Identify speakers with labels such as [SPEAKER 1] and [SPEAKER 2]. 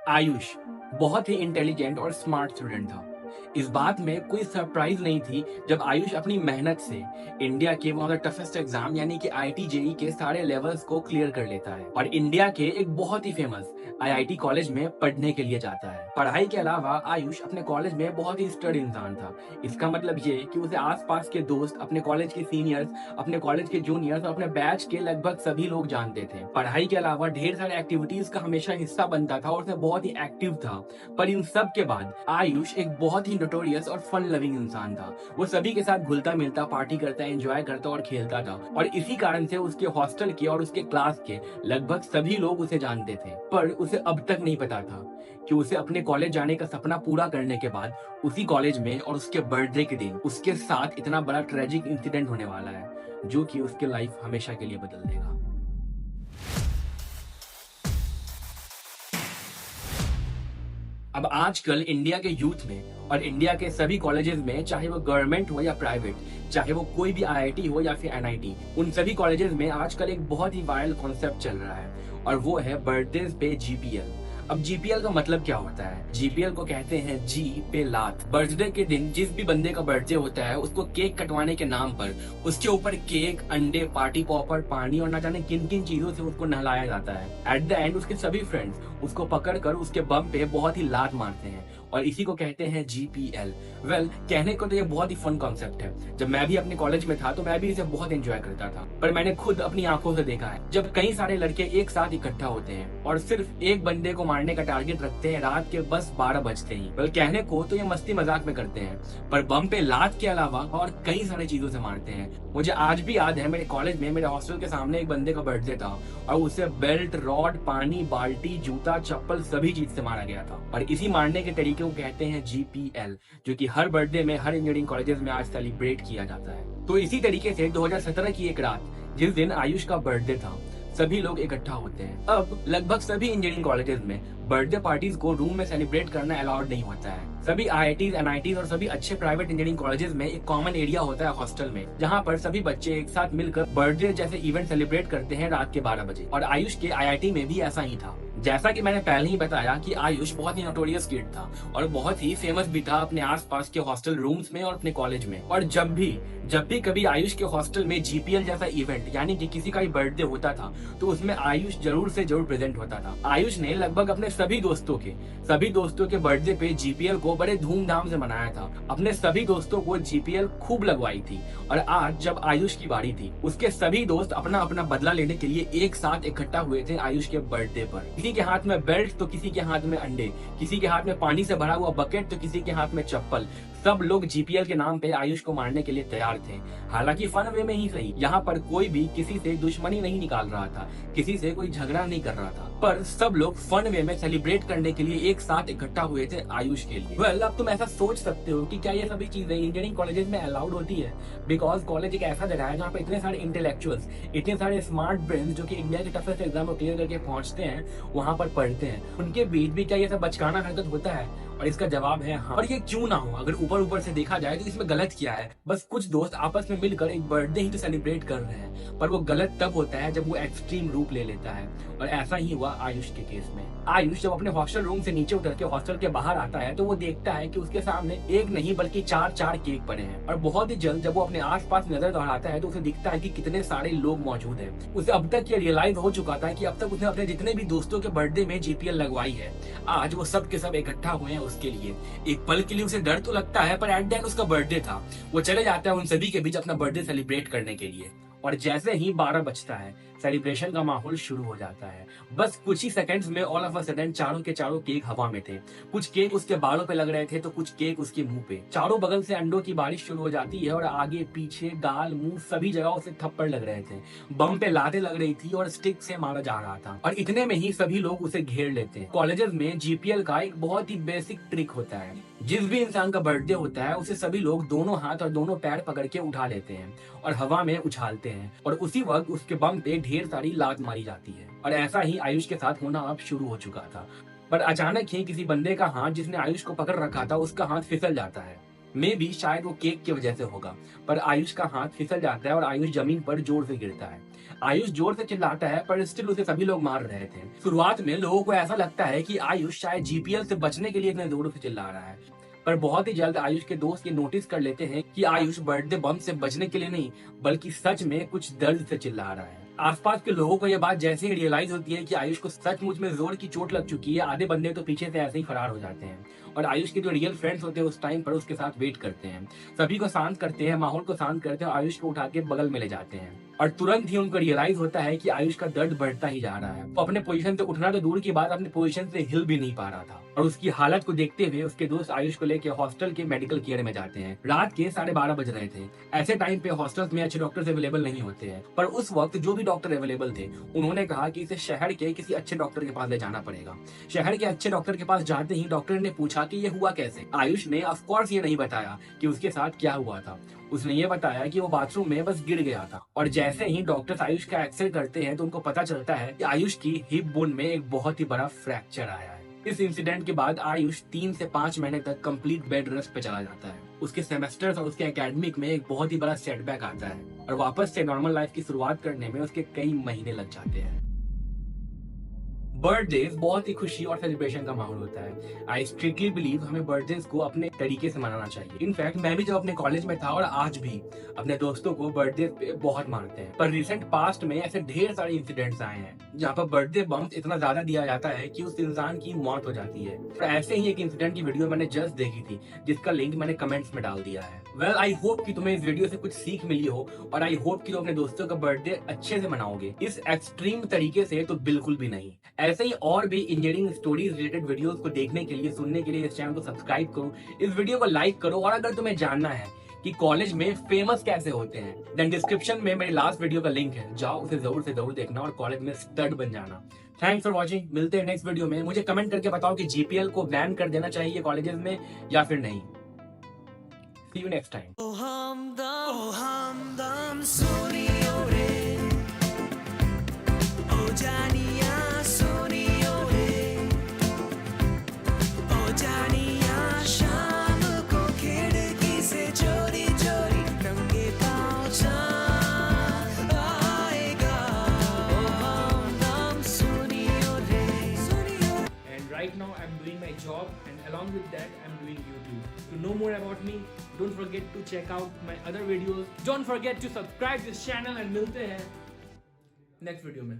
[SPEAKER 1] आयुष बहुत ही इंटेलिजेंट और smart student था। इस बात में कोई सरप्राइज नहीं थी जब आयुष अपनी मेहनत से इंडिया के one of the toughest exam यानी कि आईआईटी जेईई के सारे लेवल्स को क्लियर कर लेता है और इंडिया के एक बहुत ही फेमस आईआईटी कॉलेज में पढ़ने के लिए जाता है। पढ़ाई के अलावा आयुष अपने कॉलेज में बहुत ही स्टडी इंसान था। इसका मतलब ये कि उसे आसपास के दोस्त, अपने कॉलेज के सीनियर्स, अपने कॉलेज के जूनियर्स और अपने बैच के लगभग सभी लोग जानते थे। पढ़ाई के अलावा ढेर सारे एक्टिविटीज का हमेशा हिस्सा बनता था और उसमें बहुत ही एक्टिव था। पर इन सब के बाद आयुष एक बहुत ही नोटोरियस और फन लविंग इंसान था। वो सभी के साथ घुलता मिलता, पार्टी करता, एंजॉय करता और खेलता था और इसी कारण से उसके हॉस्टल के और उसके क्लास के लगभग सभी लोग उसे जानते थे। पर उसे अब तक नहीं पता था कि उसे अपने कॉलेज जाने का सपना पूरा करने के बाद उसी कॉलेज में और उसके बर्थडे के दिन उसके साथ इतना बड़ा ट्रेजिक इंसिडेंट होने वाला है जो कि उसके लाइफ हमेशा के लिए बदल देगा। अब आजकल इंडिया के यूथ में और इंडिया के सभी कॉलेजेस में, चाहे वो गवर्नमेंट हो या प्राइवेट, चाहे वो कोई भी आईआईटी हो या फिर एनआईटी, उन सभी कॉलेजेस में आजकल एक बहुत ही वायरल कॉन्सेप्ट चल रहा है और वो है बर्थडे पे जीपीएल। अब जीपीएल का मतलब क्या होता है? जीपीएल को कहते हैं जी पे लात। बर्थडे के दिन जिस भी बंदे का बर्थडे होता है उसको केक कटवाने के नाम पर उसके ऊपर केक, अंडे, पार्टी पॉपर, पानी और ना जाने किन किन चीजों से उसको नहलाया जाता है। एट द एंड उसके सभी फ्रेंड्स उसको पकड़कर उसके बम पे बहुत ही लात मारते हैं और इसी को कहते हैं जीपीएल। वेल, कहने को तो ये बहुत ही फन कॉन्सेप्ट है। जब मैं भी अपने कॉलेज में था तो मैं भी इसे बहुत एंजॉय करता था, पर मैंने खुद अपनी आंखों से देखा है जब कई सारे लड़के एक साथ इकट्ठा होते हैं और सिर्फ एक बंदे को मारने का टारगेट रखते हैं रात के बस 12 बजते ही। वेल, कहने को तो ये मस्ती मजाक में करते हैं, पर बम पे लात के अलावा और कई सारी चीजों से मारते हैं। मुझे आज भी याद है, मेरे कॉलेज में मेरे हॉस्टल के सामने एक बंदे का बर्थडे था और उसे बेल्ट, रॉड, पानी, बाल्टी, जूता, चप्पल सभी चीज से मारा गया था और इसी मारने के तरीके को कहते हैं जीपीएल, जो कि हर बर्थडे में हर इंजीनियरिंग कॉलेजेस में आज सेलिब्रेट किया जाता है। तो इसी तरीके से 2017 की एक रात, जिस दिन आयुष का बर्थडे था, सभी लोग इकट्ठा होते हैं। अब लगभग सभी इंजीनियरिंग कॉलेजेस में बर्थडे पार्टीज को रूम में सेलिब्रेट करना अलाउड नहीं होता है। सभी आईआईटीज, एनआईटीज और सभी अच्छे प्राइवेट इंजीनियरिंग कॉलेजेस में एक कॉमन एरिया होता है हॉस्टल में, जहाँ पर सभी बच्चे एक साथ मिलकर बर्थडे जैसे इवेंट सेलिब्रेट करते हैं रात के 12 बजे। और आयुष के आईआईटी में भी ऐसा ही था। जैसा कि मैंने पहले ही बताया कि आयुष बहुत ही नोटोरियस किड था और बहुत ही फेमस भी था अपने आसपास के हॉस्टल रूम्स में और अपने कॉलेज में। और जब भी कभी आयुष के हॉस्टल में जीपीएल जैसा इवेंट यानी कि किसी का ही बर्थडे होता था तो उसमें आयुष जरूर से जरूर प्रेजेंट होता था। आयुष ने लगभग अपने सभी दोस्तों के बर्थडे पे जीपीएल को बड़े धूमधाम से मनाया था। अपने सभी दोस्तों को जीपीएल खूब लगवाई थी और आज जब आयुष की बारी थी, उसके सभी दोस्त अपना अपना बदला लेने के लिए एक साथ इकट्ठा हुए थे आयुष के बर्थडे पर। किसी के हाथ में बेल्ट तो किसी के हाथ में अंडे, किसी के हाथ में पानी से भरा हुआ बकेट तो किसी के हाथ में चप्पल। सब लोग जीपीएल के नाम पे आयुष को मारने के लिए तैयार थे। हालांकि फन वे में ही सही, यहाँ पर कोई भी किसी से दुश्मनी नहीं निकाल रहा था, किसी से कोई झगड़ा नहीं कर रहा था, पर सब लोग फन वे में सेलिब्रेट करने के लिए एक साथ इकट्ठा हुए थे आयुष के लिए। वेल, अब तुम ऐसा सोच सकते हो कि क्या ये सभी चीजें इंजीनियरिंग कॉलेजेस में अलाउड होती है? बिकॉज कॉलेज एक ऐसा जगह है जहाँ पे इतने सारे इंटेलेक्चुअल्स, इतने सारे स्मार्ट ब्रेन्स जो कि इंडिया के टफेस्ट एग्जाम को क्लियर करके पहुंचते हैं, वहां पर पढ़ते हैं, उनके बीच भी क्या ये सब बचकाना हरकत होता है? और इसका जवाब है हाँ। और ये क्यों ना हो? अगर ऊपर से देखा जाए तो इसमें गलत क्या है? बस कुछ दोस्त आपस में मिलकर एक बर्थडे ही तो सेलिब्रेट कर रहे हैं, पर वो गलत तब होता है जब वो एक्सट्रीम रूप ले लेता है और ऐसा ही हुआ आयुष के केस में। आयुष जब अपने हॉस्टल रूम से नीचे उतर के हॉस्टल के बाहर आता है तो वो देखता है कि उसके सामने एक नहीं बल्कि चार केक पड़े हैं और बहुत ही जल्द जब वो अपने आसपास नजर दौड़ाता है तो उसे दिखता है कि कितने सारे लोग मौजूद हैं। उसे अब तक ये रियलाइज हो चुका था कि अब तक उसने अपने जितने भी दोस्तों के बर्थडे में जीपीएल लगवाई है, आज वो सब के सब इकट्ठा हुए हैं उसके लिए। एक पल के लिए उसे डर तो लगता है, पर एट द एंड उसका बर्थडे था। वो चले जाता है उन सभी के बीच अपना बर्थडे सेलिब्रेट करने के लिए और जैसे ही 12 बजता है, सेलिब्रेशन का माहौल शुरू हो जाता है। बस कुछ ही सेकंड्स में ऑल ऑफ अ सडन चारों के चारों केक हवा में थे। कुछ केक उसके बालों पे लग रहे थे तो कुछ केक उसके मुंह पे। चारों बगल से अंडों की बारिश शुरू हो जाती है और आगे पीछे गाल, मुंह सभी जगह उसे थप्पड़ लग रहे थे। बम पे लाते लग रही थी और स्टिक से मारा जा रहा था और इतने में ही सभी लोग उसे घेर लेते हैं। कॉलेजेस में जीपीएल का एक बहुत ही बेसिक ट्रिक होता है। जिस भी इंसान का बर्थडे होता है उसे सभी लोग दोनों हाथ और दोनों पैर पकड़ के उठा लेते हैं और हवा में उछालते हैं और उसी वक्त उसके बम पे ढेर सारी लात मारी जाती है। और ऐसा ही आयुष के साथ होना अब शुरू हो चुका था। पर अचानक ही किसी बंदे का हाथ जिसने आयुष को पकड़ रखा था, उसका हाथ फिसल जाता है मे भी शायद वो केक की वजह से होगा, पर आयुष का हाथ फिसल जाता है और आयुष जमीन पर जोर से गिरता है। आयुष जोर से चिल्लाता है, पर स्टिल उसे सभी लोग मार रहे थे। शुरुआत में लोगों को ऐसा लगता है कि आयुष शायद जीपीएल से बचने के लिए इतने जोरों से चिल्ला रहा है, पर बहुत ही जल्द आयुष के दोस्त ये नोटिस कर लेते हैं कि आयुष बर्थडे बम से बचने के लिए नहीं, बल्कि सच में कुछ दर्द से चिल्ला रहा है। आसपास के लोगों को यह बात जैसे ही रियलाइज होती है कि आयुष को सचमुच में जोर की चोट लग चुकी है, आधे बंदे तो पीछे से ऐसे ही फरार हो जाते हैं और आयुष के जो रियल फ्रेंड्स होते हैं उस टाइम पर उसके साथ वेट करते हैं, सभी को शांत करते हैं, माहौल को शांत करते हैं और आयुष को उठा के बगल में ले जाते हैं। और तुरंत ही उनको रियलाइज होता है कि आयुष का दर्द बढ़ता ही जा रहा है। वो अपने पोजीशन से उठना तो दूर की बात, अपने पोजीशन से हिल भी नहीं पा रहा था और उसकी हालत को देखते हुए उसके दोस्त आयुष को लेकर हॉस्टल के मेडिकल केयर में जाते हैं। रात के 12:30 बज रहे थे। ऐसे टाइम पे हॉस्टल्स में अच्छे डॉक्टर्स अवेलेबल नहीं होते हैं, पर उस वक्त जो भी डॉक्टर अवेलेबल थे उन्होंने कहा कि इसे शहर के किसी अच्छे डॉक्टर के पास ले जाना पड़ेगा। शहर के अच्छे डॉक्टर के पास जाते ही डॉक्टर ने पूछा कि ये हुआ कैसे। आयुष ने ऑफ कोर्स ये नहीं बताया कि उसके साथ क्या हुआ था। उसने ये बताया कि वो बाथरूम में बस गिर गया था और जैसे ही डॉक्टर्स आयुष का एक्सरे करते हैं तो उनको पता चलता है कि आयुष की हिप बोन में एक बहुत ही बड़ा फ्रैक्चर आया है। इस इंसिडेंट के बाद आयुष 3 से 5 महीने तक कंप्लीट बेड रेस्ट पे चला जाता है। उसके सेमेस्टर्स और उसके एकेडमिक में एक बहुत ही बड़ा सेटबैक आता है और वापस से नॉर्मल लाइफ की शुरुआत करने में उसके कई महीने लग जाते हैं। बर्थडेज बहुत ही खुशी और सेलिब्रेशन का माहौल होता है। आई स्ट्रिक्टली बिलीव हमें बर्थडेज को अपने तरीके से मनाना चाहिए। इनफैक्ट मैं भी जब अपने कॉलेज में था और आज भी अपने दोस्तों को बर्थडे पे बहुत मारते हैं, पर रिसेंट पास्ट में ऐसे ढेर सारे इंसिडेंट्स आए हैं जहाँ पर बर्थडे बम्स इतना ज्यादा दिया जाता है कि उस इंसान की मौत हो जाती है। तो ऐसे ही एक इंसिडेंट की वीडियो मैंने जस्ट देखी थी जिसका लिंक मैंने कमेंट्स में डाल दिया है। वेल आई होप कि तुम्हें इस वीडियो से कुछ सीख मिली हो और आई होप कि तुम अपने दोस्तों का बर्थडे अच्छे से मनाओगे। इस एक्सट्रीम तरीके से तो बिल्कुल भी नहीं। ऐसे ही और भी इंजीनियरिंग स्टोरीज रिलेटेड वीडियोस को देखने के लिए, सुनने के लिए इस चैनल को सब्सक्राइब करो, इस वीडियो को लाइक करो और अगर तुम्हें जानना है कि कॉलेज में फेमस कैसे होते हैं देन डिस्क्रिप्शन में मेरी लास्ट वीडियो का लिंक है, जाओ उसे जरूर से जरूर देखना और कॉलेज में स्टड बन जाना। Thanks for watching. मिलते हैं नेक्स्ट वीडियो में। मुझे कमेंट करके बताओ कि जीपीएल को बैन कर देना चाहिए कॉलेजेस में या फिर नहीं। See you next time. Oh hamdam soniyo re, oh janiya soniyo re, oh janiya sham ko khidki se chori chori nange paanv chand aayega, oh hamdam soniyo re. And right now I'm doing my job and along with that I'm doing YouTube. To know more about me, don't forget to check out my other videos. Don't forget to subscribe this channel and मिलते हैं next video में।